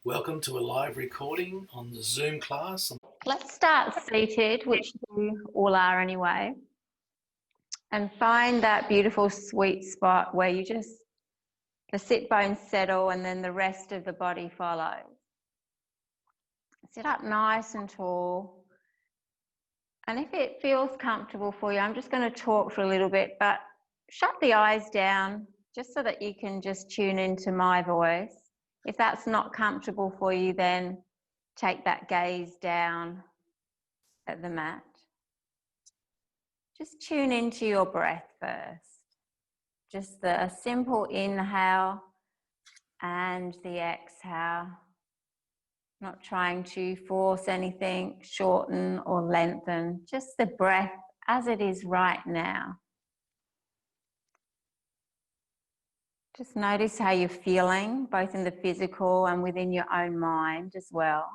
Welcome to a live recording on the Zoom class. Let's start seated, which you all are anyway, and find that beautiful sweet spot where you just, the sit bones settle and then the rest of the body follows. Sit up nice and tall. And if it feels comfortable for you, I'm just going to talk for a little bit, but shut the eyes down just so that you can just tune into my voice. If that's not comfortable for you, then take that gaze down at the mat. Just tune into your breath first. Just the simple inhale and the exhale. Not trying to force anything, shorten or lengthen, just the breath as it is right now. Just notice how you're feeling, both in the physical and within your own mind as well.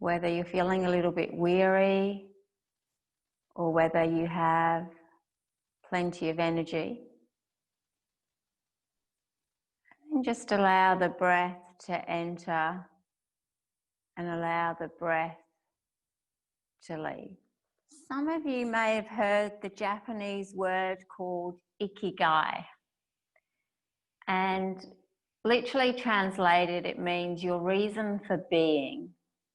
Whether you're feeling a little bit weary or whether you have plenty of energy. And just allow the breath to enter and allow the breath to leave. Some of you may have heard the Japanese word called ikigai. And literally translated, it means your reason for being,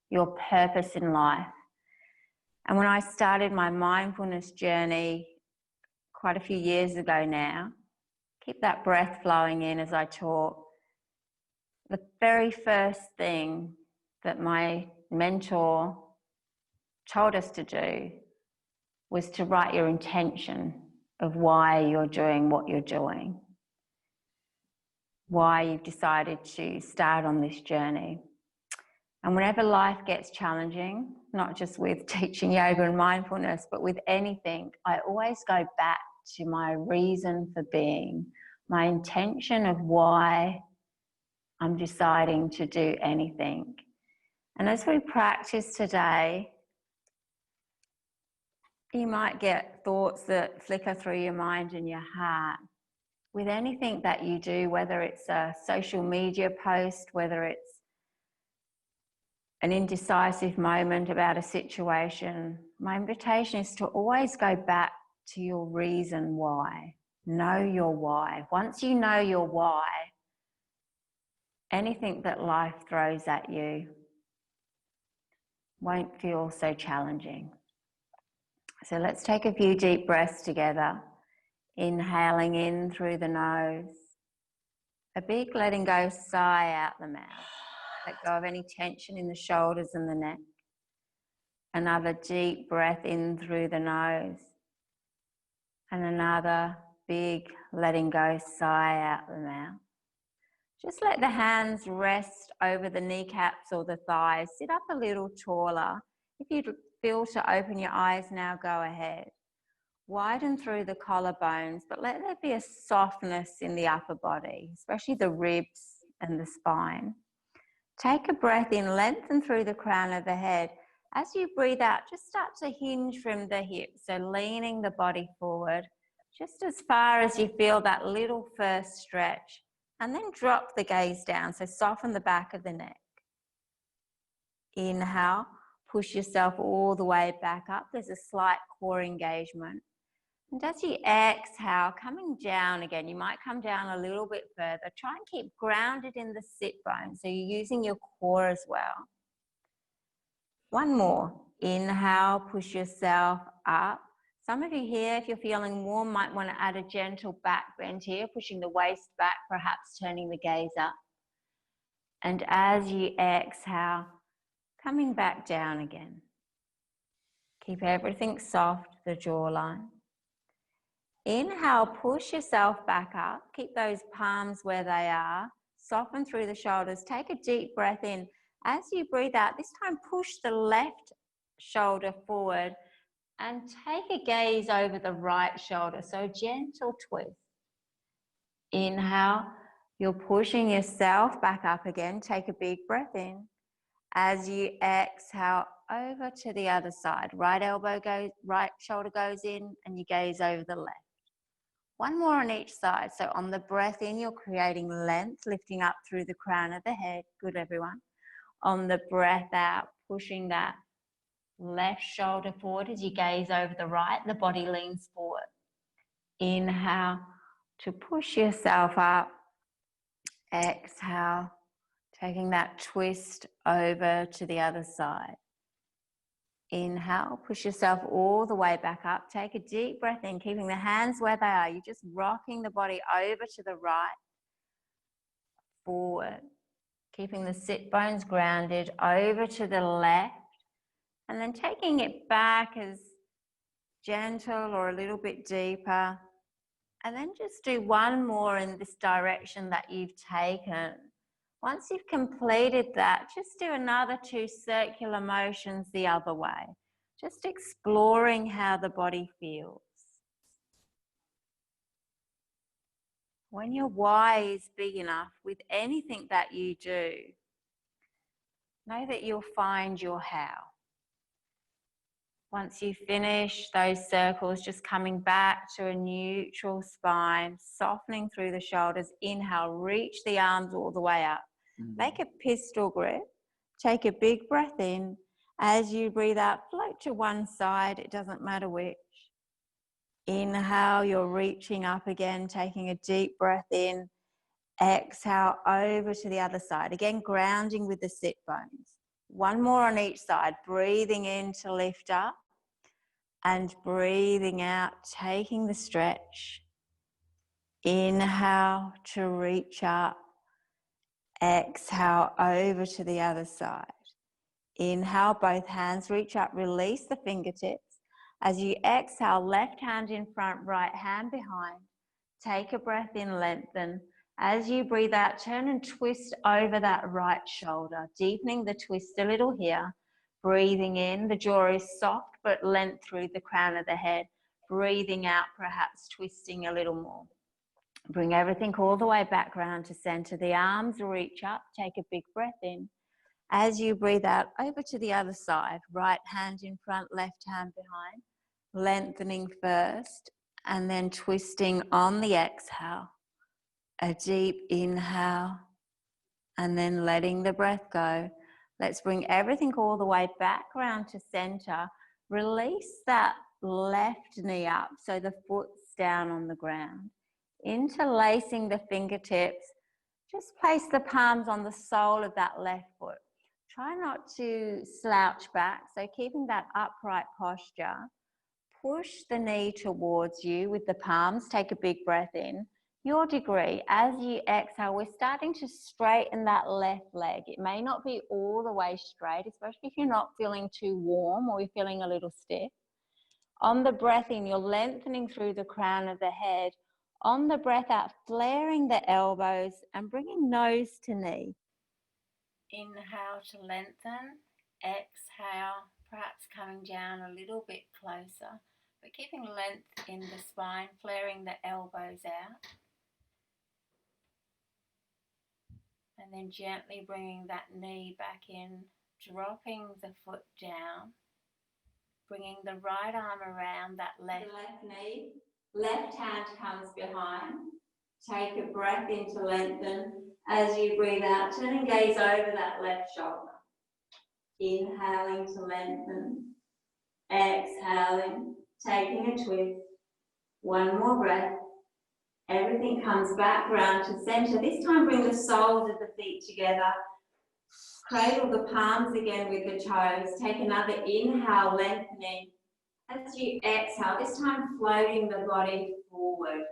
your purpose in life. And when I started my mindfulness journey quite a few years ago now, keep that breath flowing in as I talk. The very first thing that my mentor told us to do was to write your intention of why you're doing what you're doing, why you've decided to start on this journey. And whenever life gets challenging, not just with teaching yoga and mindfulness, but with anything, I always go back to my reason for being, my intention of why I'm deciding to do anything. And as we practice today, you might get thoughts that flicker through your mind and your heart. With anything that you do, whether it's a social media post, whether it's an indecisive moment about a situation, my invitation is to always go back to your reason why. Know your why. Once you know your why, anything that life throws at you won't feel so challenging. So let's take a few deep breaths together. Inhaling in through the nose. A big letting go sigh out the mouth. Let go of any tension in the shoulders and the neck. Another deep breath in through the nose. And another big letting go sigh out the mouth. Just let the hands rest over the kneecaps or the thighs. Sit up a little taller. If you feel to open your eyes now, go ahead. Widen through the collarbones, but let there be a softness in the upper body, especially the ribs and the spine. Take a breath in, lengthen through the crown of the head. As you breathe out, just start to hinge from the hips, so leaning the body forward, just as far as you feel that little first stretch, and then drop the gaze down, so soften the back of the neck. Inhale, push yourself all the way back up. There's a slight core engagement. And as you exhale, coming down again, you might come down a little bit further. Try and keep grounded in the sit bone, so you're using your core as well. One more. Inhale, push yourself up. Some of you here, if you're feeling warm, might want to add a gentle back bend here, pushing the waist back, perhaps turning the gaze up. And as you exhale, coming back down again. Keep everything soft, the jawline. Inhale, push yourself back up. Keep those palms where they are. Soften through the shoulders. Take a deep breath in. As you breathe out, this time push the left shoulder forward and take a gaze over the right shoulder. So gentle twist. Inhale, you're pushing yourself back up again. Take a big breath in. As you exhale, over to the other side. Right elbow goes, right shoulder goes in, and you gaze over the left. One more on each side. So on the breath in, you're creating length, lifting up through the crown of the head. Good, everyone. On the breath out, pushing that left shoulder forward as you gaze over the right, the body leans forward. Inhale to push yourself up. Exhale, taking that twist over to the other side. Inhale, push yourself all the way back up. Take a deep breath in, keeping the hands where they are. You're just rocking the body over to the right, forward. Keeping the sit bones grounded, over to the left. And then taking it back as gentle or a little bit deeper. And then just do one more in this direction that you've taken. Once you've completed that, just do another 2 circular motions the other way. Just exploring how the body feels. When your why is big enough with anything that you do, know that you'll find your how. Once you finish those circles, just coming back to a neutral spine, softening through the shoulders. Inhale, reach the arms all the way up. Make a pistol grip. Take a big breath in. As you breathe out, float to one side. It doesn't matter which. Inhale, you're reaching up again, taking a deep breath in. Exhale, over to the other side. Again, grounding with the sit bones. One more on each side. Breathing in to lift up. And breathing out, taking the stretch. Inhale to reach up. Exhale over to the other side. Inhale, both hands reach up, release the fingertips. As you exhale, left hand in front, right hand behind. Take a breath in, lengthen. As you breathe out, turn and twist over that right shoulder, deepening the twist a little here. Breathing in, the jaw is soft but length through the crown of the head. Breathing out, perhaps twisting a little more. Bring everything all the way back round to center. The arms reach up, take a big breath in. As you breathe out, over to the other side. Right hand in front, left hand behind. Lengthening first and then twisting on the exhale. A deep inhale and then letting the breath go. Let's bring everything all the way back round to center. Release that left knee up so the foot's down on the ground. Interlacing the fingertips, just place the palms on the sole of that left foot. Try not to slouch back, so keeping that upright posture. Push the knee towards you with the palms. Take a big breath in. Your degree, as you exhale, we're starting to straighten that left leg. It may not be all the way straight, especially if you're not feeling too warm or you're feeling a little stiff. On the breath in, you're lengthening through the crown of the head. On the breath out, flaring the elbows and bringing nose to knee. Inhale to lengthen. Exhale, perhaps coming down a little bit closer, but keeping length in the spine, flaring the elbows out. And then gently bringing that knee back in, dropping the foot down, bringing the right arm around that left knee. Left hand comes behind. Take a breath in to lengthen. As you breathe out, turn and gaze over that left shoulder. Inhaling to lengthen. Exhaling, taking a twist. One more breath. Everything comes back round to center. This time bring the soles of the feet together. Cradle the palms again with the toes. Take another inhale, lengthening. As you exhale, this time floating the body forward.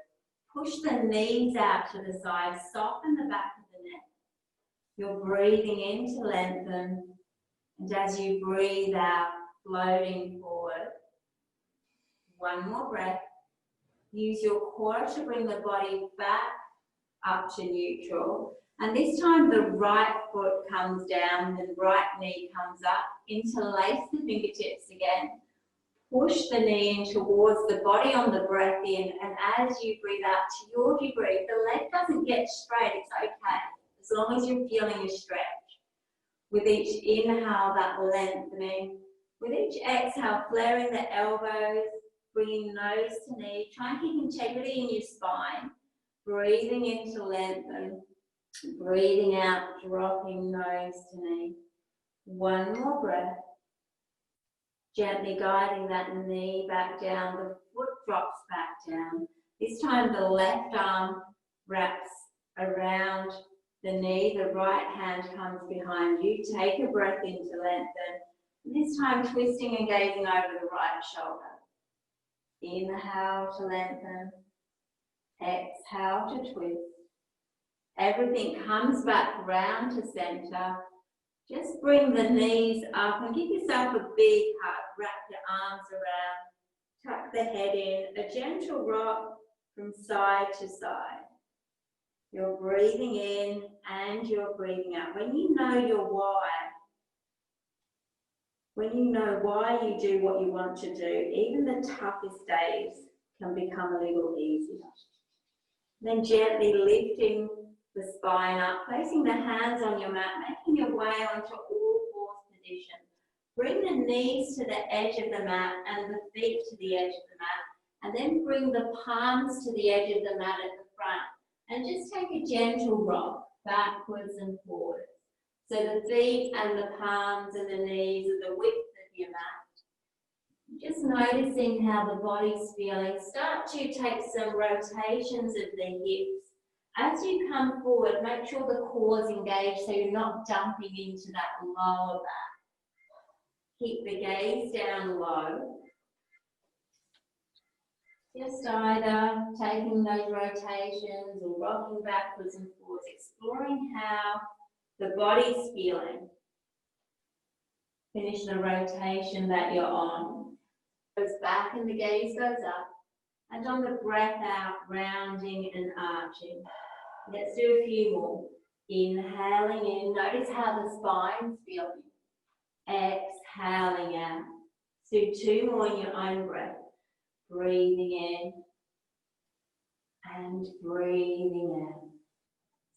Push the knees out to the side. Soften the back of the neck. You're breathing in to lengthen. And as you breathe out, floating forward. One more breath. Use your core to bring the body back up to neutral. And this time the right foot comes down, the right knee comes up. Interlace the fingertips again. Push the knee in towards the body on the breath in. And as you breathe out to your degree, if the leg doesn't get straight, it's okay. As long as you're feeling a stretch. With each inhale, that lengthening. With each exhale, flaring the elbows. bringing nose to knee. Try and keep integrity in your spine. Breathing in to lengthen. Breathing out, dropping nose to knee. One more breath. Gently guiding that knee back down. The foot drops back down. This time the left arm wraps around the knee. The right hand comes behind you. Take a breath in to lengthen. This time twisting and gazing over the right shoulder. Inhale to lengthen. Exhale to twist. Everything comes back round to center. Just bring the knees up and give yourself a big hug. Wrap your arms around. Tuck the head in. A gentle rock from side to side. You're breathing in and you're breathing out. When you know your why, when you know why you do what you want to do, even the toughest days can become a little easier. Then gently lifting the spine up, placing the hands on your mat, making your way onto all fours position. Bring the knees to the edge of the mat and the feet to the edge of the mat, and then bring the palms to the edge of the mat at the front. And just take a gentle rock backwards and forwards. So the feet and the palms and the knees are the width of your mat. Just noticing how the body's feeling. Start to take some rotations of the hips. As you come forward, make sure the core is engaged so you're not dumping into that lower back. Keep the gaze down low. Just either taking those rotations or rocking backwards and forwards, exploring how the body's feeling. Finish the rotation that you're on. Goes back and the gaze goes up. And on the breath out, rounding and arching. Let's do a few more. Inhaling in. Notice how the spine's feeling. Exhaling out. Do two more in your own breath. Breathing in and breathing out.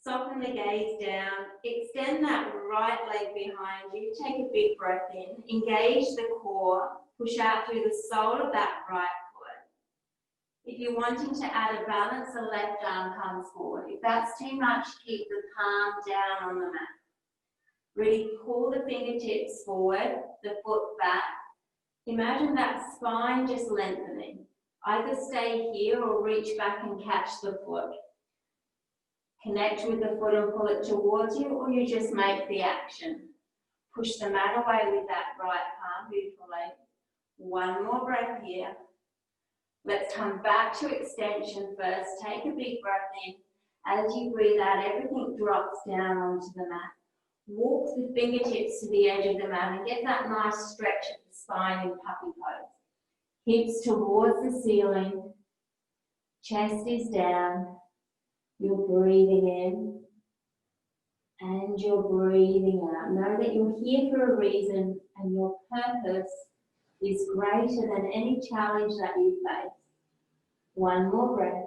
Soften the gaze down. Extend that right leg behind you. Take a big breath in. Engage the core. Push out through the sole of that right foot. If you're wanting to add a balance, the left arm comes forward. If that's too much, keep the palm down on the mat. Really pull the fingertips forward, the foot back. Imagine that spine just lengthening. Either stay here or reach back and catch the foot. Connect with the foot and pull it towards you, or you just make the action. Push the mat away with that right palm, beautifully. One more breath here. Let's come back to extension first. Take a big breath in. As you breathe out, everything drops down onto the mat. Walk the fingertips to the edge of the mat and get that nice stretch of the spine in puppy pose. Hips towards the ceiling. Chest is down. You're breathing in and you're breathing out. Know that you're here for a reason and your purpose is greater than any challenge that you face. One more breath.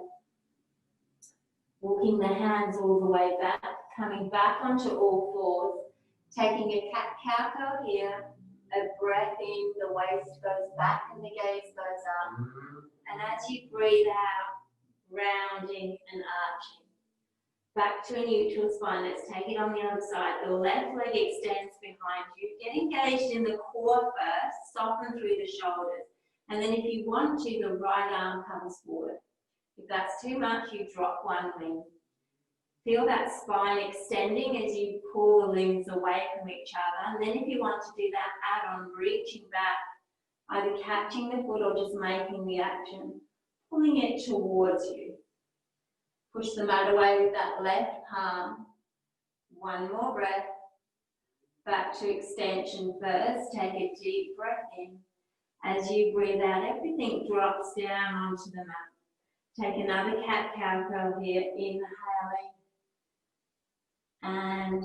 Walking the hands all the way back, coming back onto all fours, taking a cat-cow curl here, a breath in, the waist goes back and the gaze goes up. And as you breathe out, rounding and arching. Back to a neutral spine. Let's take it on the other side. The left leg extends behind you. Get engaged in the core first. Soften through the shoulders. And then if you want to, the right arm comes forward. If that's too much, you drop one limb. Feel that spine extending as you pull the limbs away from each other. And then if you want to do that, add on reaching back, either catching the foot or just making the action. Pulling it towards you. Push the mat away with that left palm. One more breath. Back to extension first. Take a deep breath in. As you breathe out, everything drops down onto the mat. Take another cat-cow curl here. Inhaling and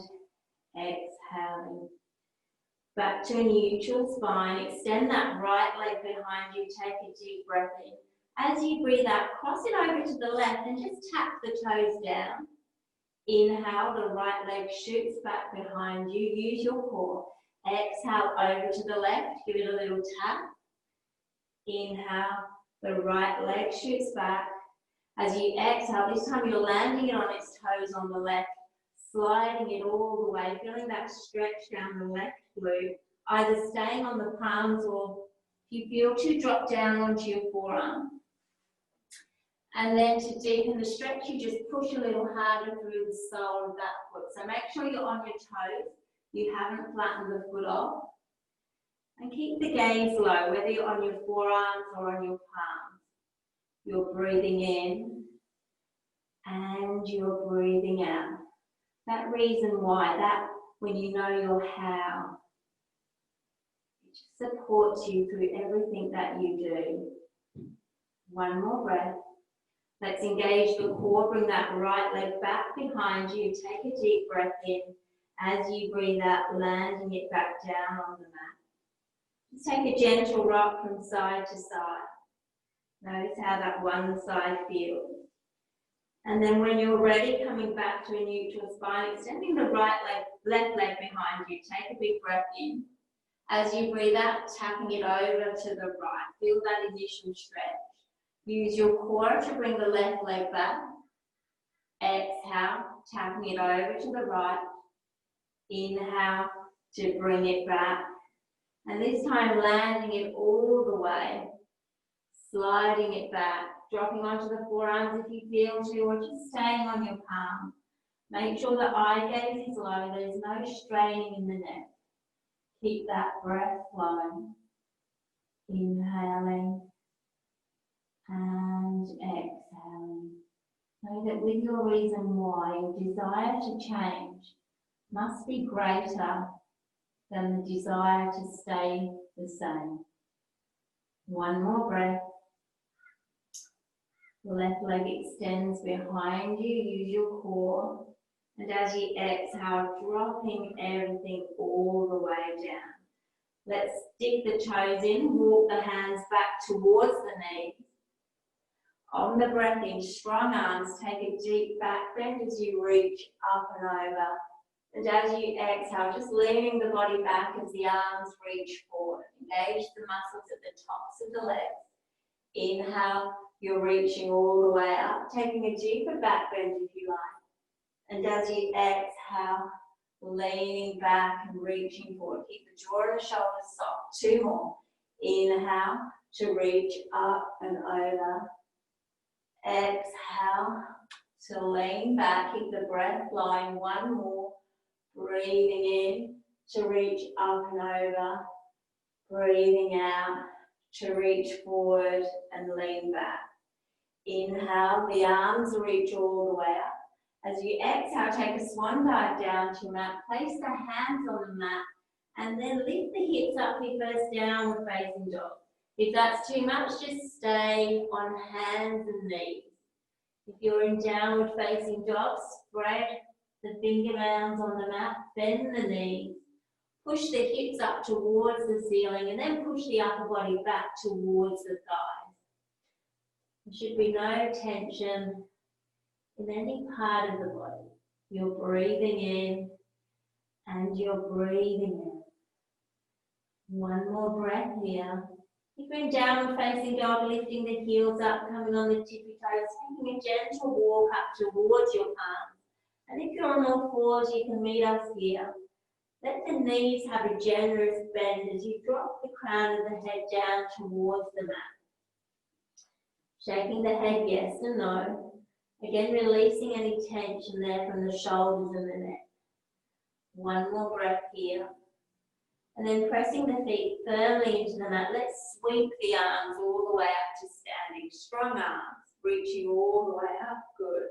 exhaling. Back to a neutral spine. Extend that right leg behind you. Take a deep breath in. As you breathe out, cross it over to the left and just tap the toes down. Inhale, the right leg shoots back behind you. Use your core. Exhale over to the left. Give it a little tap. Inhale, The right leg shoots back. As you exhale, this time you're landing it on its toes on the left, sliding it all the way, feeling that stretch down the left glute, either staying on the palms or if you feel to drop down onto your forearm. And then to deepen the stretch, you just push a little harder through the sole of that foot. So make sure you're on your toes, you haven't flattened the foot off. And keep the gaze low, whether you're on your forearms or on your palms. You're breathing in and you're breathing out. That reason why, that when you know your how, it just supports you through everything that you do. One more breath. Let's engage the core, bring that right leg back behind you. Take a deep breath in. As you breathe out, landing it back down on the mat. Just take a gentle rock from side to side. Notice how that one side feels. And then when you're ready, coming back to a neutral spine, extending the right leg, left leg behind you. Take a big breath in. As you breathe out, tapping it over to the right. Feel that initial stretch. Use your core to bring the left leg back. Exhale, tapping it over to the right. Inhale to bring it back. And this time landing it all the way. Sliding it back. Dropping onto the forearms if you feel to, or just staying on your palm. Make sure the eye gaze is low. There's no straining in the neck. Keep that breath flowing. Inhaling. And exhaling. Know that with your reason why, your desire to change must be greater than the desire to stay the same. One more breath. The left leg extends behind you. Use your core. And as you exhale, dropping everything all the way down. Let's stick the toes in. Walk the hands back towards the knees. On the breath in, strong arms, take a deep back bend as you reach up and over. And as you exhale, just leaning the body back as the arms reach forward. Engage the muscles at the tops of the legs. Inhale, you're reaching all the way up, taking a deeper back bend if you like. And as you exhale, leaning back and reaching forward. Keep the jaw and the shoulders soft. Two more. Inhale to reach up and over. Exhale to lean back, keep the breath flowing. One more. Breathing in to reach up and over. Breathing out to reach forward and lean back. Inhale, the arms reach all the way up. As you exhale, take a swan dive down to your mat. Place the hands on the mat and then lift the hips up for your first downward facing dog. If that's too much, just stay on hands and knees. If you're in downward facing dog, spread the fingernails on the mat, bend the knees, push the hips up towards the ceiling and then push the upper body back towards the thighs. There should be no tension in any part of the body. You're breathing in and you're breathing out. One more breath here. If you're in downward facing dog, lifting the heels up, coming on the tippy toes, taking a gentle walk up towards your palms. And if you're on all fours, you can meet us here. Let the knees have a generous bend as you drop the crown of the head down towards the mat. Shaking the head yes and no. Again, releasing any tension there from the shoulders and the neck. One more breath here. And then pressing the feet firmly into the mat. Let's sweep the arms all the way up to standing. Strong arms, reaching all the way up. Good.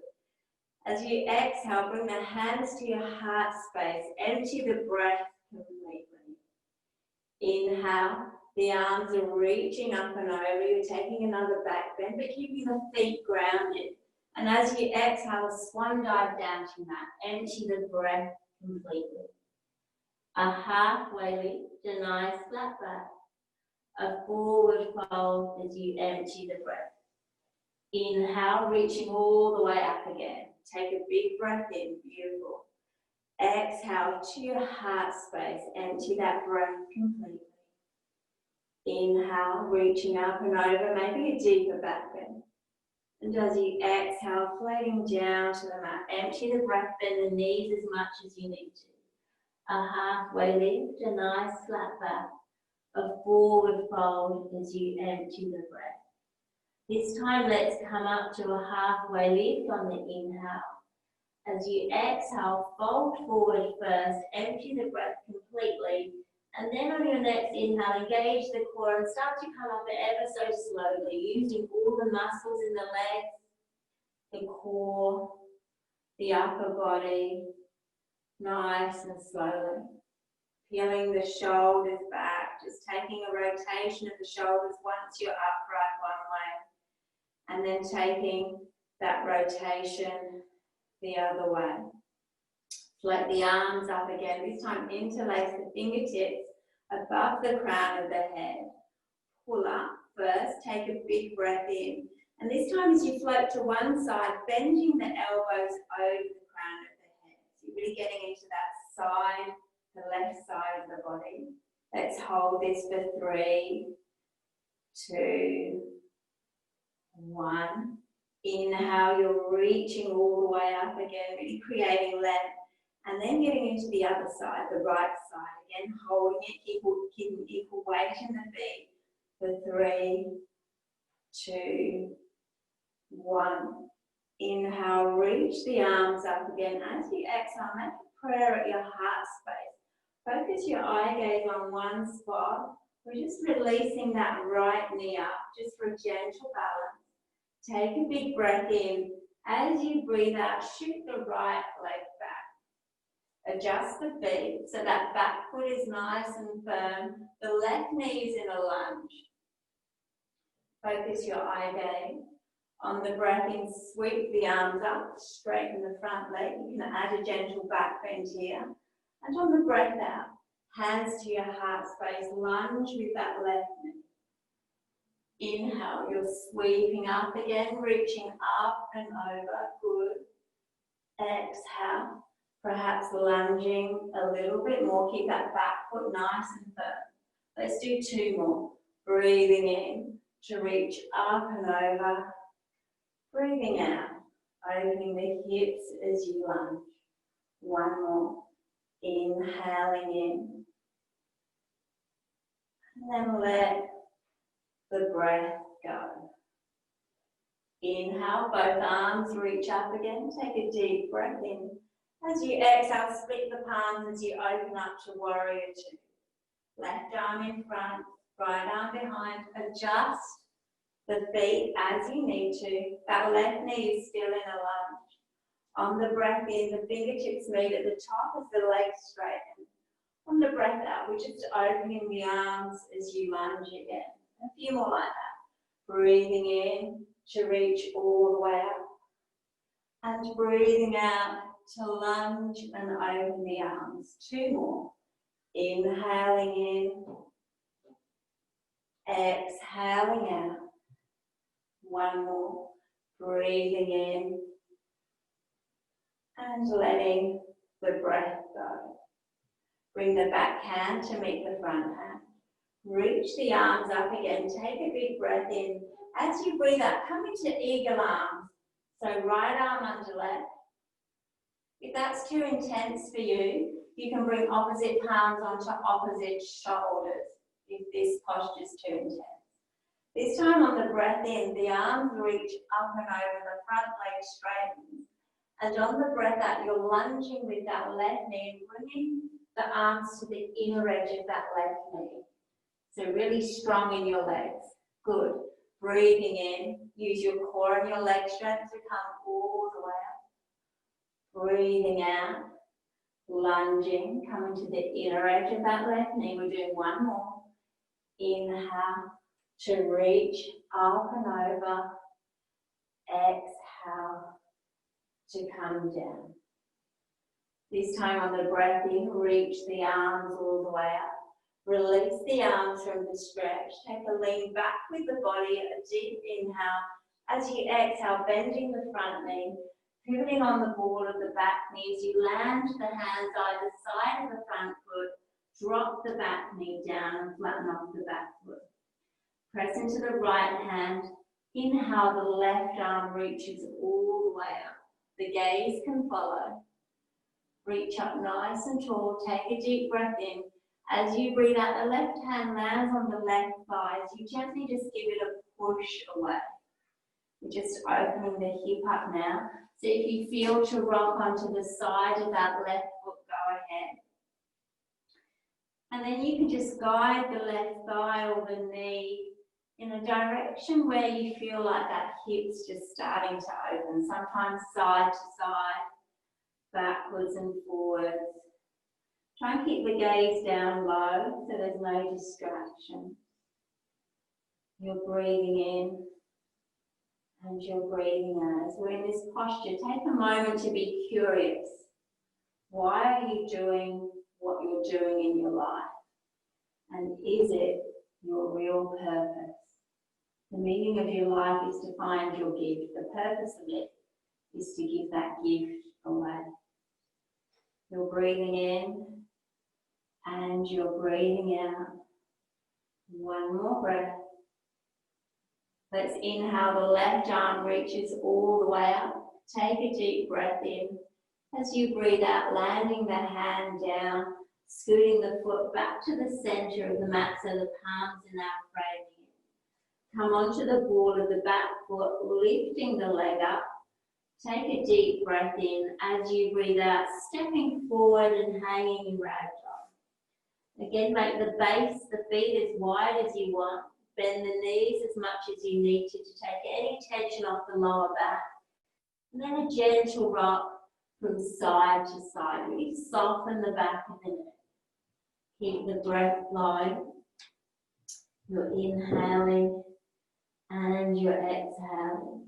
As you exhale, bring the hands to your heart space. Empty the breath completely. Inhale, the arms are reaching up and over. You're taking another back bend, but keeping the feet grounded. And as you exhale, swan dive down to your mat. Empty the breath completely. A halfway lift, a nice flat back. A forward fold as you empty the breath. Inhale, reaching all the way up again. Take a big breath in, beautiful. Exhale to your heart space, empty that breath completely. Inhale, reaching up and over, maybe a deeper back bend. And as you exhale, floating down to the mat, empty the breath, bend the knees as much as you need to. A halfway lift, a nice flat back, a forward fold as you empty the breath. This time, let's come up to a halfway lift on the inhale. As you exhale, fold forward first, empty the breath completely, and then on your next inhale, engage the core and start to come up ever so slowly, using all the muscles in the legs, the core, the upper body, nice and slowly. Peeling the shoulders back, just taking a rotation of the shoulders once you're upright one way, and then taking that rotation the other way. Float the arms up again, this time interlace the fingertips above the crown of the head. Pull up first, take a big breath in. And this time as you float to one side, bending the elbows over the crown of the head. So you're really getting into that side, the left side of the body. Let's hold this for 3, 2, 1. Inhale, you're reaching all the way up again, really creating length. And then getting into the other side, the right side. Again, holding it, keeping equal weight in the feet. For 3, 2, 1. Inhale, reach the arms up again. As you exhale, make a prayer at your heart space. Focus your eye gaze on one spot. We're just releasing that right knee up, just for a gentle balance. Take a big breath in. As you breathe out, shoot the right leg back. Adjust the feet so that back foot is nice and firm. The left knee is in a lunge. Focus your eye gaze. On the breath in, sweep the arms up, straighten the front leg. You can add a gentle back bend here. And on the breath out, hands to your heart space, lunge with that left knee. Inhale, you're sweeping up again, reaching up and over, good. Exhale, perhaps lunging a little bit more, keep that back foot nice and firm. Let's do 2 more. Breathing in to reach up and over. Breathing out, opening the hips as you lunge. 1 more. Inhaling in. And then let the breath go. Inhale, both arms reach up again. Take a deep breath in. As you exhale, split the palms as you open up to warrior 2. Left arm in front, right arm behind. Adjust the feet as you need to. That left knee is still in a lunge. On the breath in, the fingertips meet at the top as the legs straighten. On the breath out, we're just opening the arms as you lunge again. A few more like that. Breathing in to reach all the way up. And breathing out to lunge and open the arms. 2 more. Inhaling in. Exhaling out. 1 more. Breathing in. And letting the breath go. Bring the back hand to meet the front hand. Reach the arms up again. Take a big breath in. As you breathe out, come into eagle arms. So right arm under left. If that's too intense for you, you can bring opposite palms onto opposite shoulders if this posture is too intense. This time on the breath in, the arms reach up and over, the front leg straightens. And on the breath out, you're lunging with that left knee, bringing the arms to the inner edge of that left knee. So really strong in your legs. Good. Breathing in, use your core and your leg strength to come all the way up. Breathing out, lunging, coming to the inner edge of that left knee. We're doing 1 more. Inhale to reach up and over. Exhale to come down. This time on the breath in, reach the arms all the way up. Release the arms from the stretch. Take a lean back with the body, a deep inhale. As you exhale, bending the front knee, pivoting on the ball of the back knee. As you land the hands either side of the front foot, drop the back knee down and flatten off the back foot. Press into the right hand. Inhale, the left arm reaches all the way up. The gaze can follow. Reach up nice and tall. Take a deep breath in. As you breathe out, the left hand lands on the left thigh. As you gently just give it a push away. You're just opening the hip up now. So if you feel to rock onto the side of that left foot, go ahead. And then you can just guide the left thigh or the knee in a direction where you feel like that hip's just starting to open. Sometimes side to side, backwards and forwards. Try and keep the gaze down low so there's no distraction. You're breathing in and you're breathing out. As we're in this posture, take a moment to be curious. Why are you doing what you're doing in your life? And is it your real purpose? The meaning of your life is to find your gift. The purpose of it is to give that gift away. You're breathing in and you're breathing out. One more breath. Let's inhale, the left arm reaches all the way up. Take a deep breath in. As you breathe out, landing the hand down, scooting the foot back to the center of the mat so the palms are now framing it. Come onto the ball of the back foot, lifting the leg up. Take a deep breath in. As you breathe out, stepping forward and hanging in ragdoll. Again, make the base, the feet as wide as you want. Bend the knees as much as you need to take any tension off the lower back. And then a gentle rock from side to side. Really soften the back of the neck. Keep the breath flowing. You're inhaling and you're exhaling.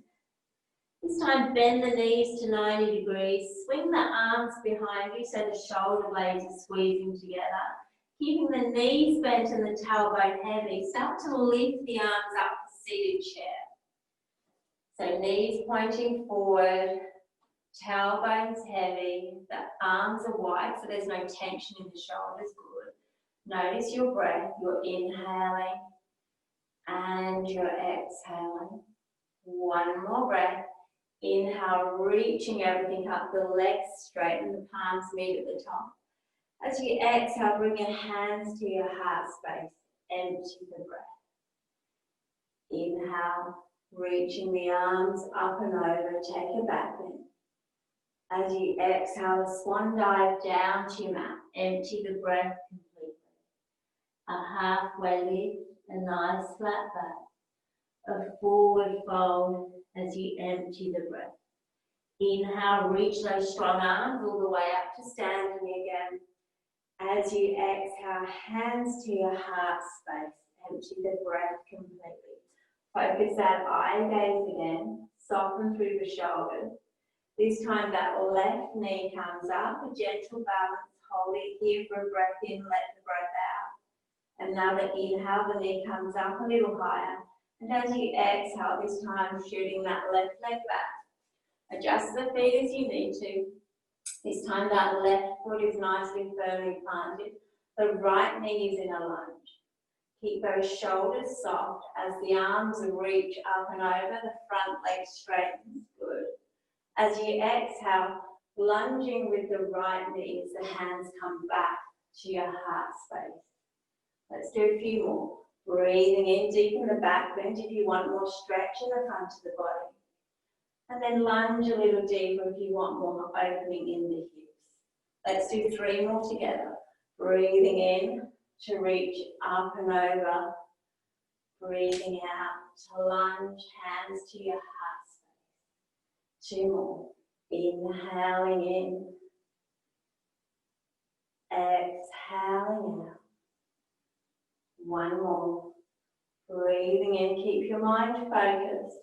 This time, bend the knees to 90 degrees. Swing the arms behind you so the shoulder blades are squeezing together. Keeping the knees bent and the tailbone heavy. Start to lift the arms up the seated chair. So knees pointing forward, tailbone's heavy, the arms are wide so there's no tension in the shoulders. Good. Notice your breath. You're inhaling and you're exhaling. One more breath. Inhale, reaching everything up, the legs straight and the palms meet at the top. As you exhale, bring your hands to your heart space. Empty the breath. Inhale, reaching the arms up and over. Take a back bend. As you exhale, a swan dive down to your mat. Empty the breath completely. A halfway lift, a nice flat back. A forward fold as you empty the breath. Inhale, reach those strong arms all the way up to standing again. As you exhale, hands to your heart space. Empty the breath completely. Focus that eye gaze again. Soften through the shoulders. This time that left knee comes up. A gentle balance. Hold it here for a breath in. Let the breath out. Another inhale. The knee comes up a little higher. And as you exhale, this time shooting that left leg back. Adjust the feet as you need to. This time that left foot is nicely firmly planted. The right knee is in a lunge. Keep those shoulders soft as the arms reach up and over. The front leg straightens. Good. As you exhale, lunging with the right knee as the hands come back to your heart space. Let's do a few more. Breathing in, deepen the back bend if you want more stretch in the front of the body. And then lunge a little deeper if you want more opening in the hips. Let's do 3 more together. Breathing in to reach up and over. Breathing out to lunge, hands to your heart space. 2 more. Inhaling in. Exhaling out. 1 more. Breathing in, keep your mind focused.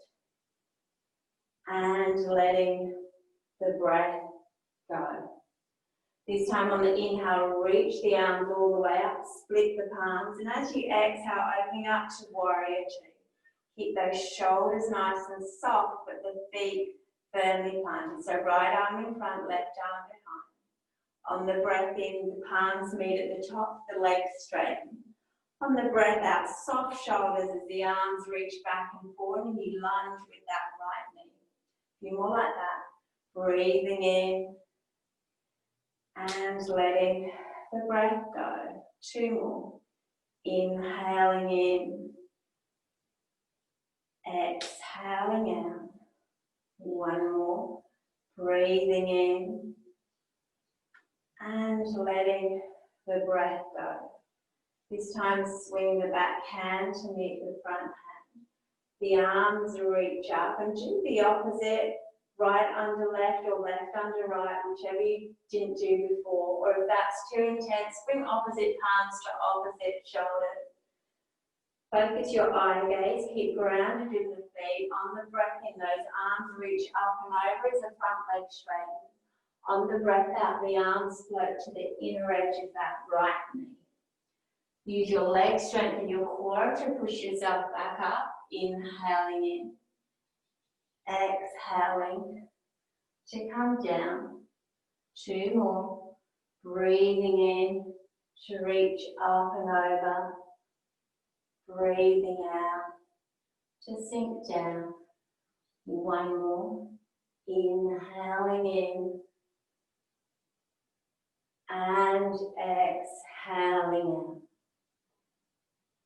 And letting the breath go. This time on the inhale, reach the arms all the way up, split the palms, and as you exhale, opening up to warrior two. Keep those shoulders nice and soft, but the feet firmly planted. So right arm in front, left arm behind. On the breath in, the palms meet at the top, the legs straighten. On the breath out, soft shoulders as the arms reach back and forward and you lunge with that right knee. A few more like that. Breathing in and letting the breath go. 2 more. Inhaling in. Exhaling out. 1 more. Breathing in and letting the breath go. This time swing the back hand to meet the front hand. The arms reach up and do the opposite, right under left or left under right, whichever you didn't do before. Or if that's too intense, bring opposite palms to opposite shoulders. Focus your eye gaze, keep grounded in the feet. On the breath in, those arms reach up and over as the front leg straightens. On the breath out, the arms float to the inner edge of that right knee. Use your leg strength in your core to push yourself back up. Inhaling in. Exhaling to come down. 2 more. Breathing in to reach up and over. Breathing out to sink down. 1 more. Inhaling in and exhaling out.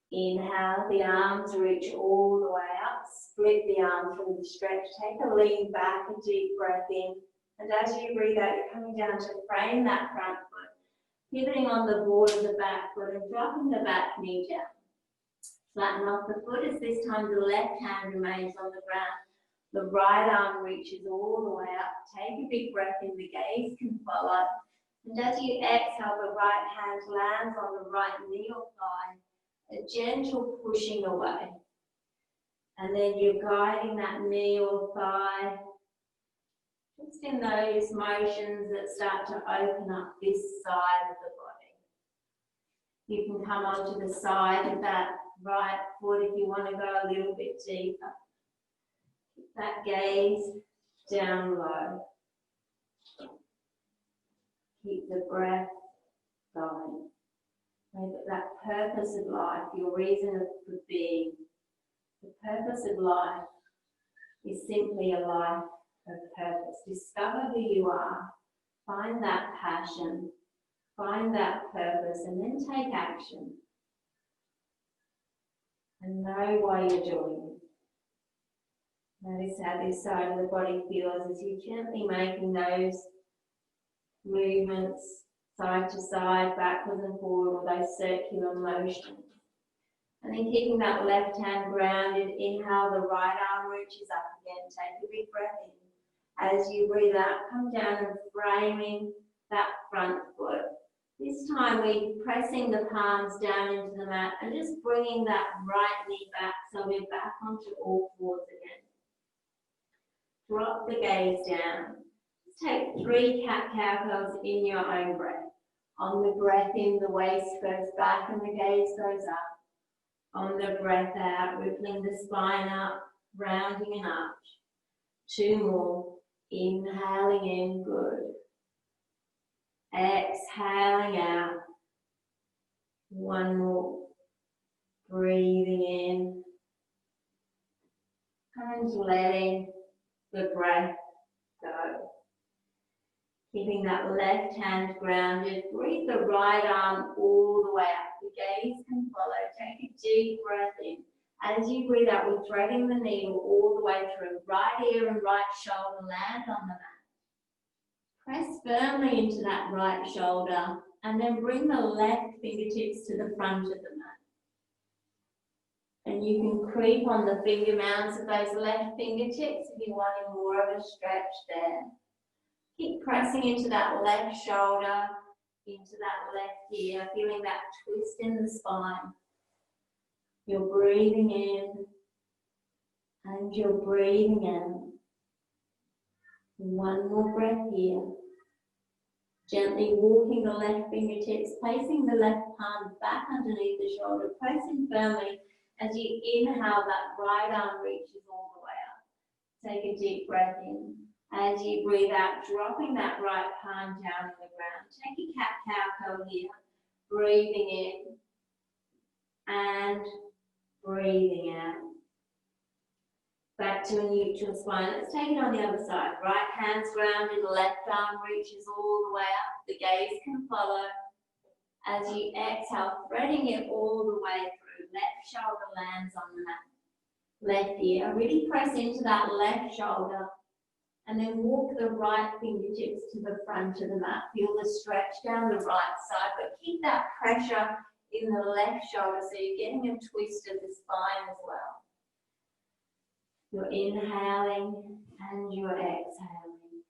Inhale, the arms reach all the way up. Split the arms from the stretch. Take a lean back, a deep breath in. And as you breathe out, you're coming down to frame that front foot. Pivoting on the board of the back foot and dropping the back knee down. Flatten off the foot as this time the left hand remains on the ground. The right arm reaches all the way up. Take a big breath in, the gaze can follow. And as you exhale, the right hand lands on the right knee or thigh. A gentle pushing away. And then you're guiding that knee or thigh just in those motions that start to open up this side of the body. You can come onto the side of that right foot if you want to go a little bit deeper. Keep that gaze down low. Keep the breath going. Make it that purpose of life, your reason for being. The purpose of life is simply a life of purpose. Discover who you are, find that passion, find that purpose, and then take action. And know why you're doing it. Notice how this side of the body feels as you're gently making those movements side to side, backwards and forward, or those circular motions. And then keeping that left hand grounded, inhale, the right arm reaches up again. Take a big breath in. As you breathe out, come down and framing that front foot. This time we're pressing the palms down into the mat and just bringing that right knee back so we're back onto all fours again. Drop the gaze down. Just take 3 cat-cow pose in your own breath. On the breath in, the waist goes back and the gaze goes up. On the breath out, rippling the spine up, rounding an arch. 2 more. Inhaling in, good. Exhaling out. 1 more. Breathing in. And letting the breath go. Keeping that left hand grounded. Breathe the right arm all the way up. The gaze can follow. Take a deep breath in. As you breathe out, we're threading the needle all the way through. Right ear and right shoulder land on the mat. Press firmly into that right shoulder and then bring the left fingertips to the front of the mat. And you can creep on the finger mounts of those left fingertips if you're wanting more of a stretch there. Keep pressing into that left shoulder, into that left ear, feeling that twist in the spine. You're breathing in and you're breathing out. 1 more breath here. Gently walking the left fingertips, placing the left palm back underneath the shoulder, pressing firmly as you inhale, that right arm reaches all the way up. Take a deep breath in. As you breathe out, dropping that right palm down on the ground. Take a cat-cow pose here. Breathing in and breathing out. Back to a neutral spine. Let's take it on the other side. Right hand's rounded, left arm reaches all the way up. The gaze can follow. As you exhale, threading it all the way through. Left shoulder lands on the mat. Left ear. Really press into that left shoulder. And then walk the right fingertips to the front of the mat. Feel the stretch down the right side, but keep that pressure in the left shoulder so you're getting a twist of the spine as well. You're inhaling and you're exhaling.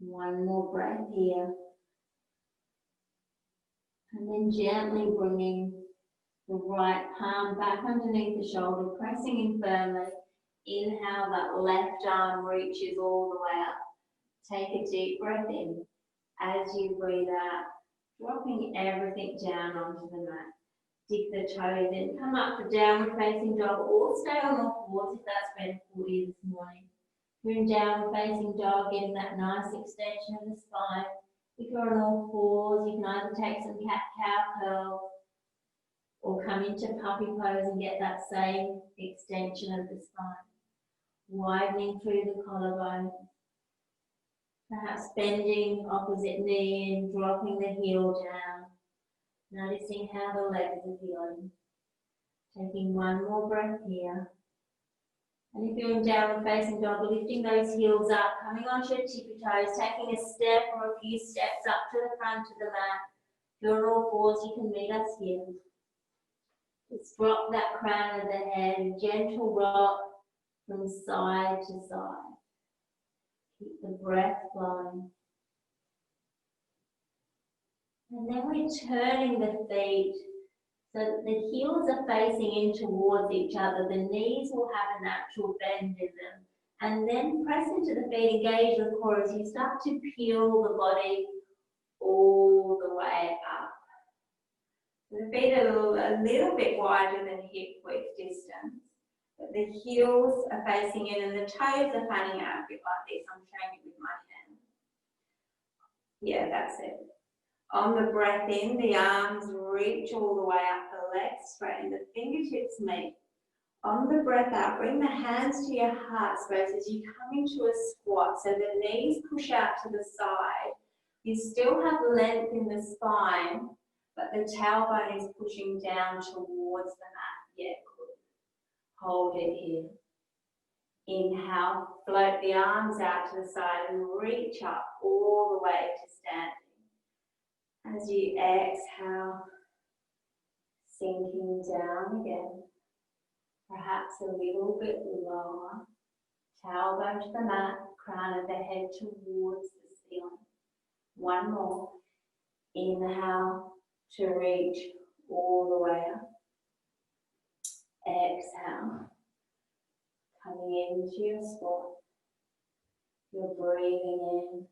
One more breath here. And then gently bringing the right palm back underneath the shoulder, pressing in firmly. Inhale, that left arm reaches all the way up. Take a deep breath in. As you breathe out, dropping everything down onto the mat. Dig the toes in, come up for downward facing dog, or stay on all fours if that's better for you this morning. If you're in downward facing dog, getting that nice extension of the spine. If you're on all fours, you can either take some cat-cow curls or come into puppy pose and get that same extension of the spine. Widening through the collarbone. Perhaps bending opposite knee and dropping the heel down. Noticing how the legs are feeling. Taking one more breath here. And if you're in downward facing dog, lifting those heels up, coming onto your tippy toes, taking a step or a few steps up to the front of the mat. If you're on all fours, you can meet us here. Just drop that crown of the head, gentle rock from side to side. Keep the breath flowing. And then we're turning the feet so that the heels are facing in towards each other. The knees will have a natural bend in them. And then press into the feet, engage the core as you start to peel the body all the way up. The feet are a little bit wider than hip width distance. But the heels are facing in and the toes are fanning out a bit like this. I'm showing you with my hand. Yeah, that's it. On the breath in, the arms reach all the way up, the legs straighten, the fingertips meet. On the breath out, bring the hands to your heart space as you come into a squat. So the knees push out to the side. You still have length in the spine, but the tailbone is pushing down towards the mat. Yeah, good. Hold it here. Inhale, float the arms out to the side and reach up all the way to standing. As you exhale, sinking down again, perhaps a little bit lower, tailbone to the mat, crown of the head towards the ceiling. One more. Inhale to reach all the way up. Exhale, coming into your squat. You're breathing in.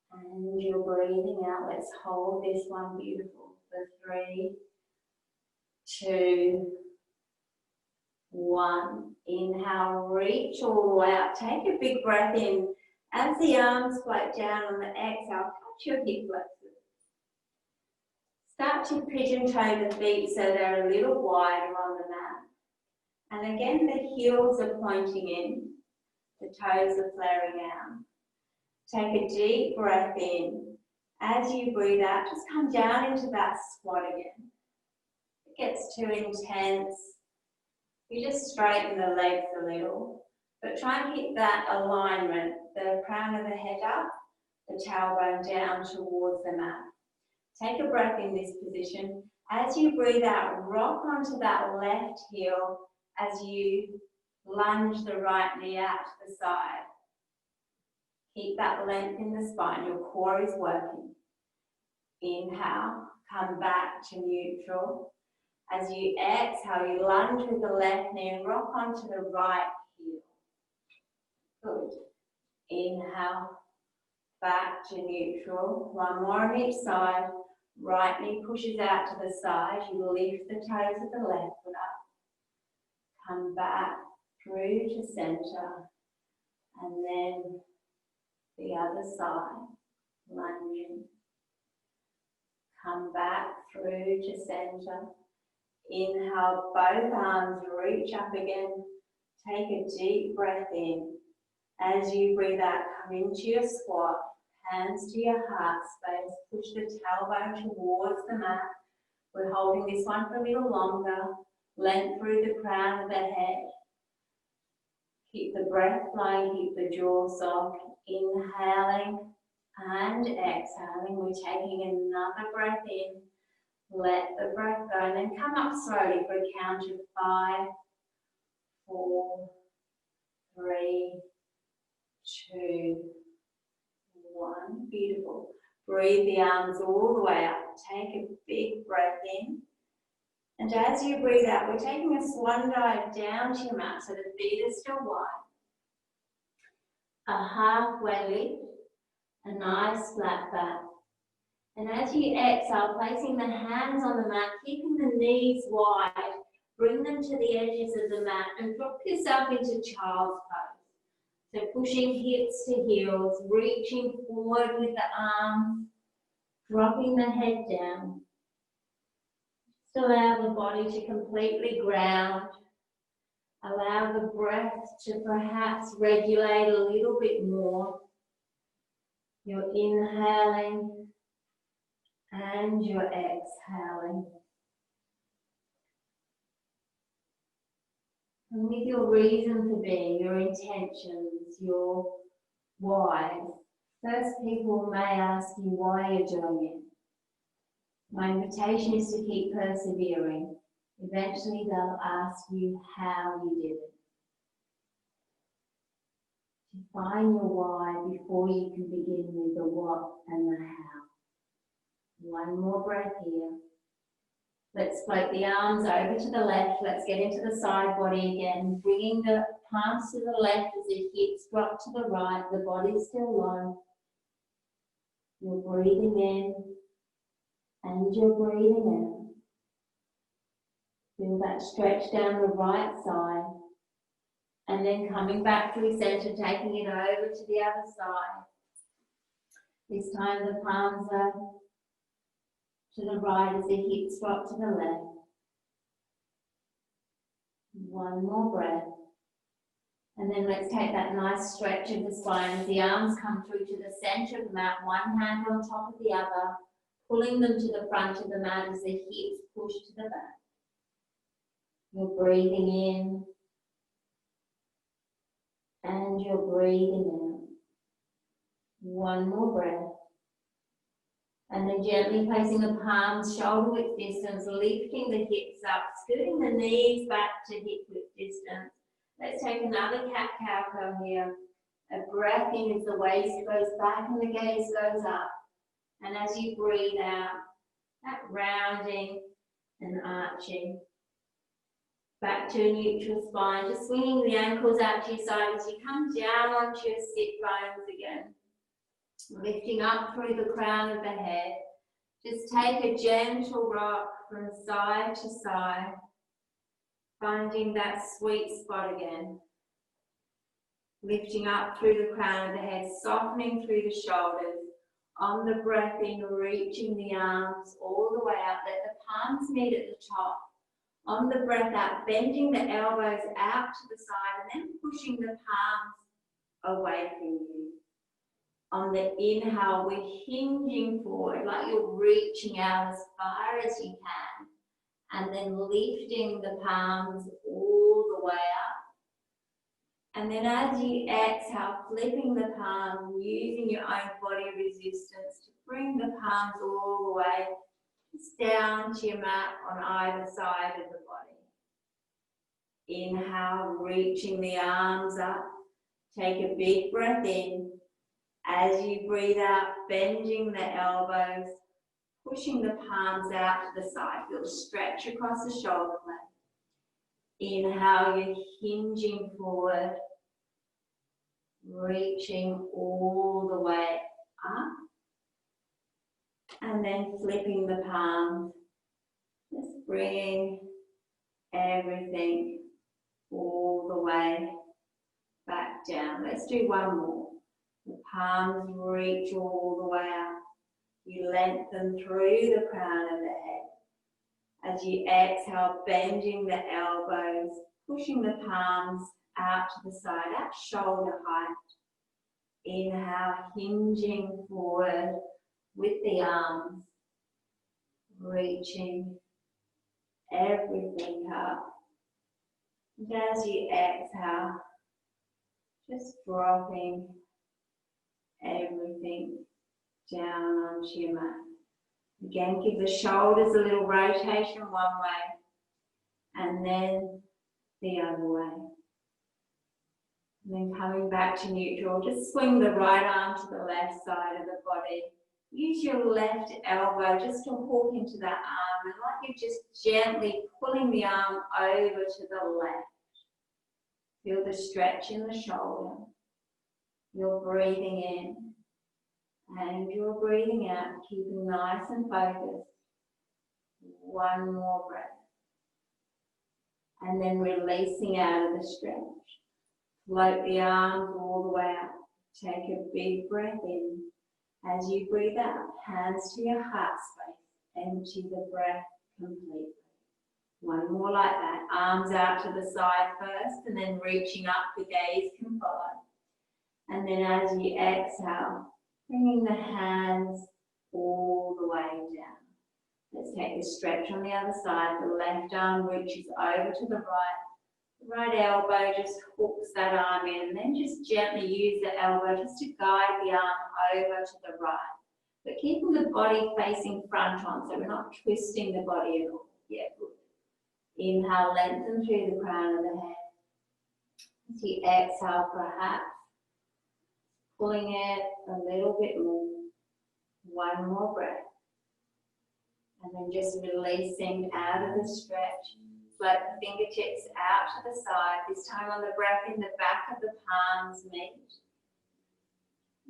And you're breathing out. Let's hold this one beautiful for 3, 2, 1. Inhale, reach all the way up. Take a big breath in. As the arms float down on the exhale, touch your hip flexors. Start to pigeon toe the feet so they're a little wider on the mat. And again, the heels are pointing in. The toes are flaring out. Take a deep breath in. As you breathe out, just come down into that squat again. If it gets too intense, you just straighten the legs a little. But try and keep that alignment, the crown of the head up, the tailbone down towards the mat. Take a breath in this position. As you breathe out, rock onto that left heel as you lunge the right knee out to the side. Keep that length in the spine, your core is working. Inhale, come back to neutral. As you exhale, you lunge with the left knee and rock onto the right heel. Good. Inhale, back to neutral. One more on each side. Right knee pushes out to the side. You lift the toes of the left foot up. Come back through to center. And then the other side. lunging. Come back through to center. Inhale, both arms reach up again. Take a deep breath in. As you breathe out, come into your squat. Hands to your heart space. Push the tailbone towards the mat. We're holding this one for a little longer. Length through the crown of the head. Keep the breath flowing, keep the jaw soft. Inhaling and exhaling. We're taking another breath in. Let the breath go and then come up slowly for a count of 5, 4, 3, 2, 1. Beautiful. Breathe the arms all the way up. Take a big breath in. And as you breathe out, we're taking a swan dive down to your mat so the feet are still wide. A halfway lift, a nice flat back. And as you exhale, placing the hands on the mat, keeping the knees wide, bring them to the edges of the mat and drop yourself into child's pose. So pushing hips to heels, reaching forward with the arms, dropping the head down. Just allow the body to completely ground. Allow the breath to perhaps regulate a little bit more. You're inhaling and you're exhaling. And with your reason for being, your intentions, your whys, first people may ask you why you're doing it. My invitation is to keep persevering. Eventually they'll ask you how you did it. Define your why before you can begin with the what and the how. One more breath here. Let's float the arms over to the left. Let's get into the side body again, bringing the palms to the left as the hips drop to the right. The body's still low. You're breathing in and you're breathing out. Feel that stretch down the right side. And then coming back through center, taking it over to the other side. This time the palms are to the right as the hips drop to the left. One more breath. And then let's take that nice stretch of the spine as the arms come through to the center of the mat, one hand on top of the other, pulling them to the front of the mat as the hips push to the back. You're breathing in and you're breathing out. One more breath. And then gently placing the palms shoulder width distance, lifting the hips up, scooting the knees back to hip width distance. Let's take another cat-cow here. A breath in as the waist goes back and the gaze goes up. And as you breathe out, that rounding and arching. Back to a neutral spine, just swinging the ankles out to your side as you come down onto your sit bones again. Lifting up through the crown of the head. Just take a gentle rock from side to side, finding that sweet spot again. Lifting up through the crown of the head, softening through the shoulders. On the breath in, reaching the arms all the way out. Let the palms meet at the top. On the breath out, bending the elbows out to the side and then pushing the palms away from you. On the inhale, we're hinging forward like you're reaching out as far as you can. And then lifting the palms all the way up. And then as you exhale, flipping the palms, using your own body resistance to bring the palms all the way just down to your mat on either side of the body. Inhale, reaching the arms up. Take a big breath in. As you breathe out, bending the elbows, pushing the palms out to the side. Feel a stretch across the shoulder blade. Inhale, you're hinging forward, reaching all the way up. And then flipping the palms, just bringing everything all the way back down. Let's do one more. The palms reach all the way up. You lengthen through the crown of the head. As you exhale, bending the elbows, pushing the palms out to the side, at shoulder height. Inhale, hinging forward with the arms, reaching everything up. And as you exhale, just dropping everything down onto your mat. Again, give the shoulders a little rotation one way and then the other way. And then coming back to neutral, just swing the right arm to the left side of the body. Use your left elbow just to hook into that arm, and like you're just gently pulling the arm over to the left. Feel the stretch in the shoulder. You're breathing in and you're breathing out, keeping nice and focused. One more breath. And then releasing out of the stretch. Float the arms all the way up. Take a big breath in. As you breathe out, hands to your heart space. Empty the breath completely. One more like that. Arms out to the side first, and then reaching up, the gaze can follow. And then as you exhale, bringing the hands all the way down. Let's take a stretch on the other side. The left arm reaches over to the right. The right elbow just hooks that arm in, and then just gently use the elbow just to guide the arm over to the right. But keeping the body facing front on, so we're not twisting the body at all. Yeah, good. Inhale, lengthen through the crown of the head. As you exhale, perhaps pulling it a little bit more. One more breath. And then just releasing out of the stretch. Float the fingertips out to the side. This time on the breath in, the back of the palms meet.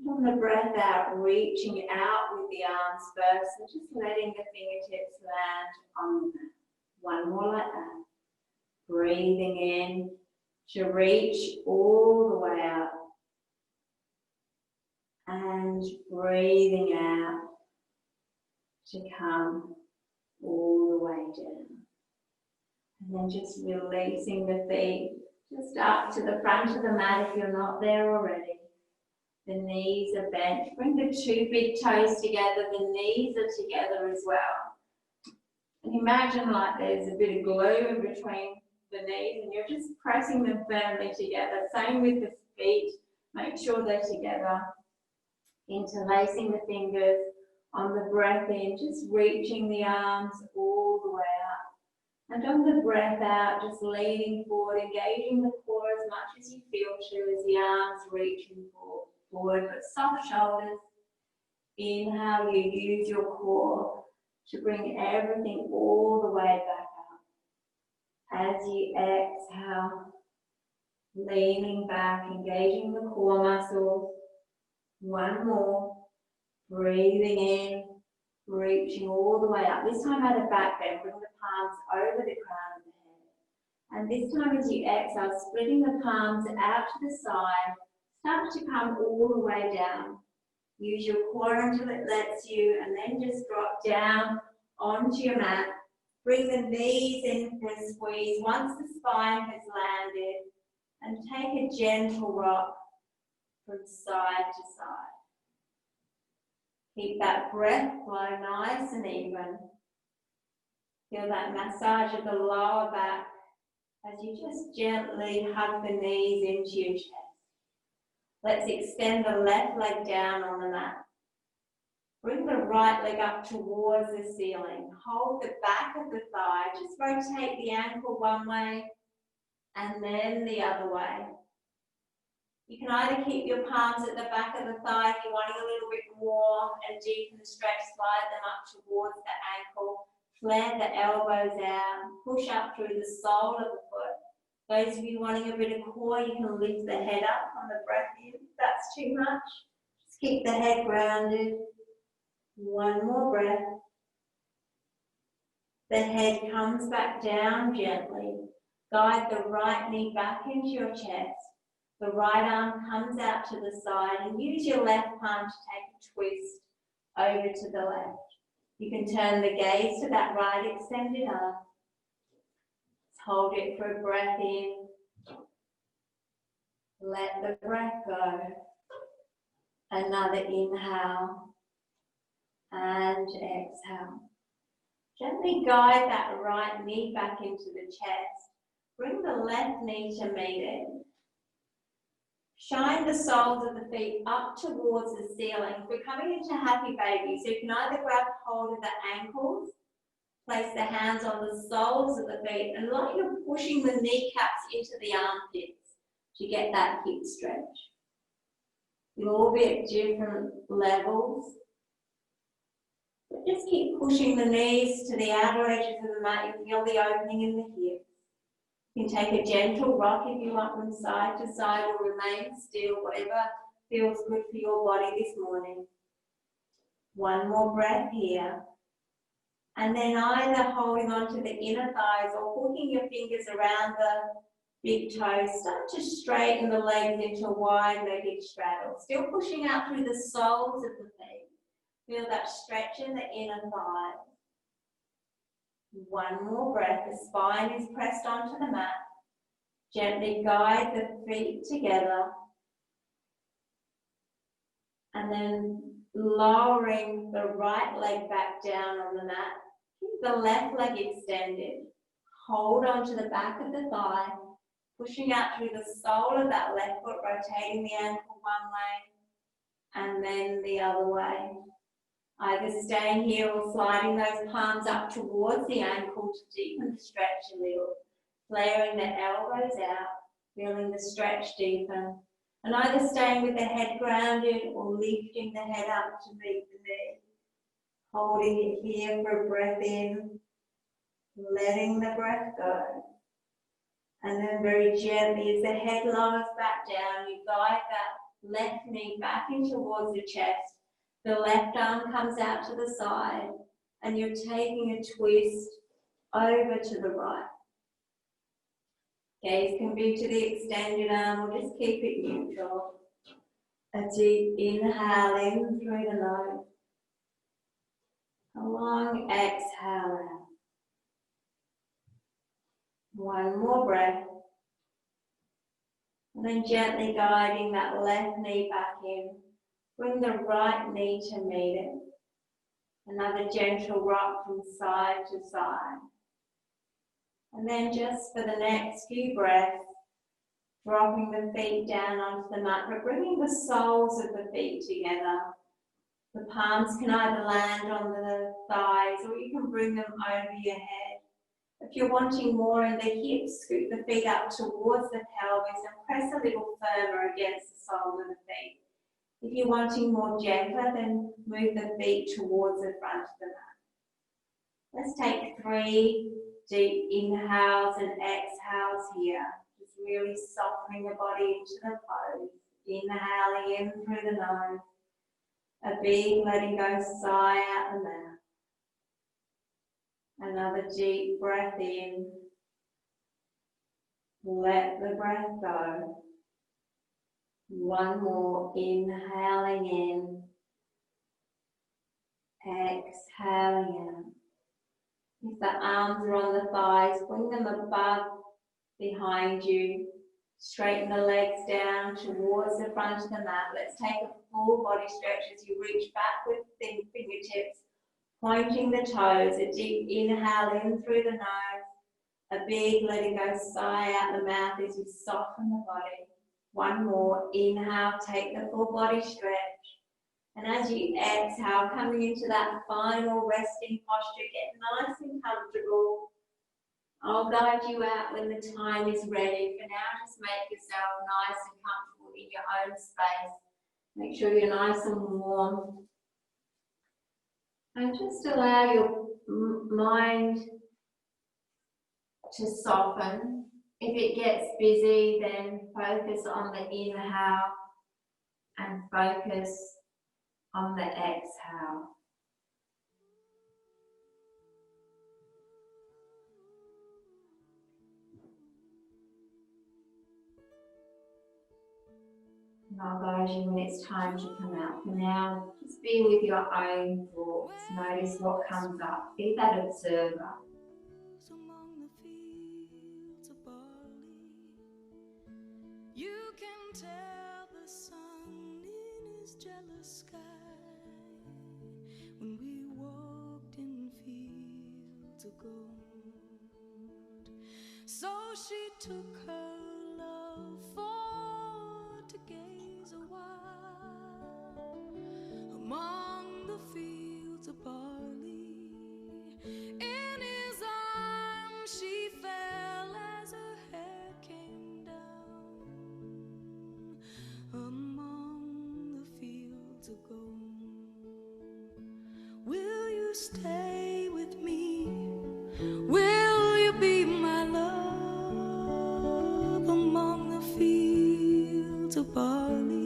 On the breath out, reaching out with the arms first and just letting the fingertips land on the mat. One more like that. Breathing in to reach all the way up. And breathing out to come all the way down. And then just releasing the feet just up to the front of the mat if you're not there already. The knees are bent. Bring the two big toes together. The knees are together as well. And imagine like there's a bit of glue in between the knees and you're just pressing them firmly together. Same with the feet. Make sure they're together. Interlacing the fingers on the breath in, just reaching the arms all the way up. And on the breath out, just leaning forward, engaging the core as much as you feel to as the arms reaching forward, but soft shoulders. Inhale, you use your core to bring everything all the way back up. As you exhale, leaning back, engaging the core muscles. One more. Breathing in, reaching all the way up. This time at a back bend, bring the palms over the crown of the head. And this time as you exhale, splitting the palms out to the side, start to come all the way down. Use your core until it lets you, and then just drop down onto your mat. Bring the knees in for a squeeze once the spine has landed, and take a gentle rock from side to side. Keep that breath flow nice and even. Feel that massage of the lower back as you just gently hug the knees into your chest. Let's extend the left leg down on the mat. Bring the right leg up towards the ceiling. Hold the back of the thigh. Just rotate the ankle one way and then the other way. You can either keep your palms at the back of the thigh if you're wanting a little bit more and deepen the stretch, slide them up towards the ankle, flare the elbows out, push up through the sole of the foot. Those of you wanting a bit of core, you can lift the head up on the breath in. If that's too much, just keep the head grounded. One more breath. The head comes back down gently. Guide the right knee back into your chest. The right arm comes out to the side and use your left palm to take a twist over to the left. You can turn the gaze to that right extended arm. Hold it for a breath in. Let the breath go. Another inhale and exhale. Gently guide that right knee back into the chest. Bring the left knee to meet it. Shine the soles of the feet up towards the ceiling. We're coming into happy baby, so you can either grab hold of the ankles, place the hands on the soles of the feet, and like you're pushing the kneecaps into the armpits to get that hip stretch. You'll all be at different levels. But just keep pushing the knees to the outer edges of the mat. You feel the opening in the hips. You can take a gentle rock if you want from side to side, or remain still, whatever feels good for your body this morning. One more breath here. And then either holding on to the inner thighs or hooking your fingers around the big toes, start to straighten the legs into a wide-legged straddle. Still pushing out through the soles of the feet. Feel that stretch in the inner thighs. One more breath. The spine is pressed onto the mat. Gently guide the feet together. And then lowering the right leg back down on the mat. Keep the left leg extended. Hold onto the back of the thigh. Pushing out through the sole of that left foot, rotating the ankle one way and then the other way. Either staying here or sliding those palms up towards the ankle to deepen the stretch a little. Flaring the elbows out, feeling the stretch deepen. And either staying with the head grounded or lifting the head up to meet the knee. Holding it here for a breath in, letting the breath go. And then very gently, as the head lowers back down, you guide that left knee back in towards the chest. The left arm comes out to the side, and you're taking a twist over to the right. Gaze can be to the extended arm, or just keep it neutral. A deep inhale in through the nose. A long exhale out. One more breath. And then gently guiding that left knee back in. Bring the right knee to meet it. Another gentle rock from side to side. And then just for the next few breaths, dropping the feet down onto the mat, but bringing the soles of the feet together. The palms can either land on the thighs, or you can bring them over your head. If you're wanting more in the hips, scoot the feet up towards the pelvis and press a little firmer against the sole of the feet. If you're wanting more gentler, then move the feet towards the front of the mat. Let's take 3 deep inhales and exhales here. Just really softening the body into the pose. Inhaling in through the nose. A big letting go sigh out the mouth. Another deep breath in. Let the breath go. One more, inhaling in. Exhaling out. If the arms are on the thighs, bring them above, behind you. Straighten the legs down towards the front of the mat. Let's take a full body stretch as you reach back with thin fingertips, pointing the toes. A deep inhale in through the nose. A big letting go sigh out the mouth as you soften the body. One more, inhale, take the full body stretch. And as you exhale, coming into that final resting posture, get nice and comfortable. I'll guide you out when the time is ready. For now, just make yourself nice and comfortable in your own space. Make sure you're nice and warm. And just allow your mind to soften. If it gets busy, then focus on the inhale and focus on the exhale. And I'll guide you when it's time to come out. For now, just be with your own thoughts. Notice what comes up. Be that observer. Among the fields of barley, you can tell the sun in his jealous sky when we walked in fields of gold. So she took her love for to gaze a while among the fields of barley. In his arms she fell as her hair came down among the fields of gold. Will you stay with me? Will you be my love among the fields of barley?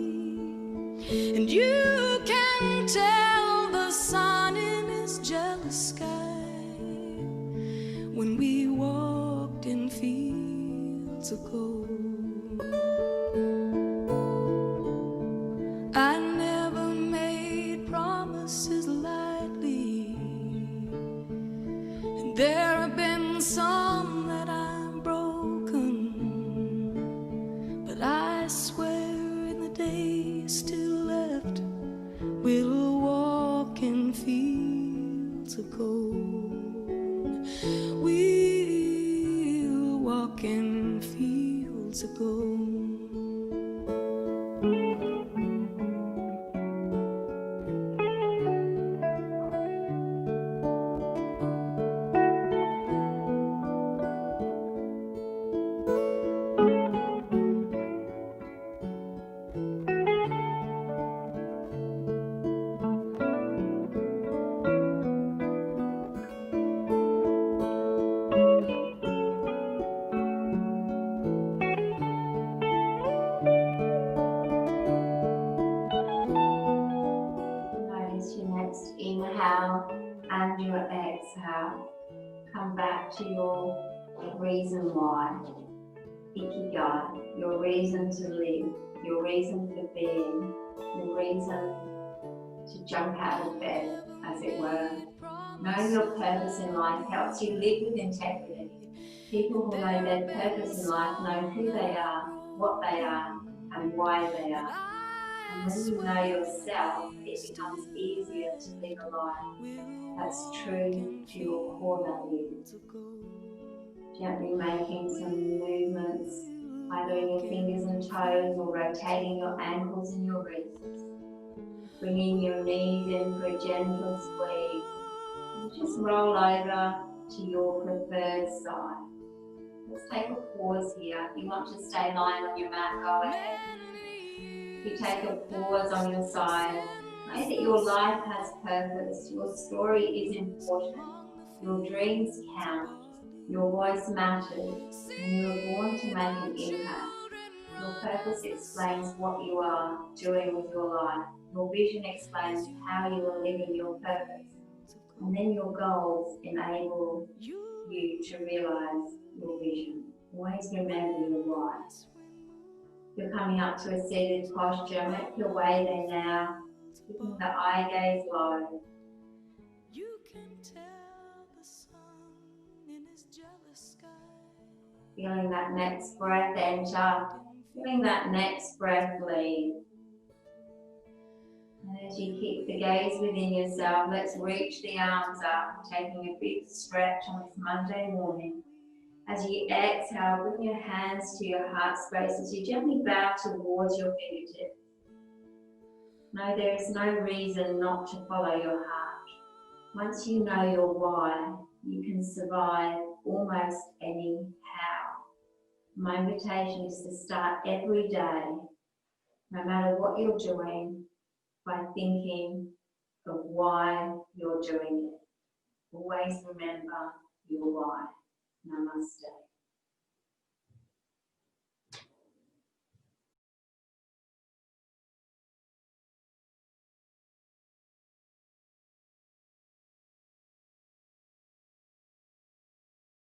And you can tell the sun in his jealous sky when we walked in fields of gold. I never made promises lightly, and there have been some that I've broken, but I swear in the days still left we'll walk in fields of gold. We'll walk in fields of gold. Notice your next inhale and your exhale. Come back to your reason why. Ikigai, your reason to live, your reason for being, your reason to jump out of bed, as it were. Knowing your purpose in life helps you live with integrity. People who know their purpose in life know who they are, what they are, and why they are. And when you know yourself, it becomes easier to live a life that's true to your core values. Gently making some movements, either in your fingers and toes or rotating your ankles and your wrists. Bringing your knees in for a gentle squeeze. And just roll over to your preferred side. Let's take a pause here. If you want to stay lying on your mat, go ahead. If you take a pause on your side, know that your life has purpose. Your story is important. Your dreams count. Your voice matters. And you were born to make an impact. Your purpose explains what you are doing with your life. Your vision explains how you are living your purpose. And then your goals enable you to realize your vision. Always remember your why. You're coming up to a seated posture. Make your way there now. Keeping the eye gaze low. You can tell the sun in his jealous sky. Feeling that next breath enter. Feeling that next breath leave. And as you keep the gaze within yourself, let's reach the arms up, taking a big stretch on this Monday morning. As you exhale, bring your hands to your heart space as you gently bow towards your fingertips. No, there is no reason not to follow your heart. Once you know your why, you can survive almost any how. My invitation is to start every day, no matter what you're doing, by thinking of why you're doing it. Always remember your why. Namaste.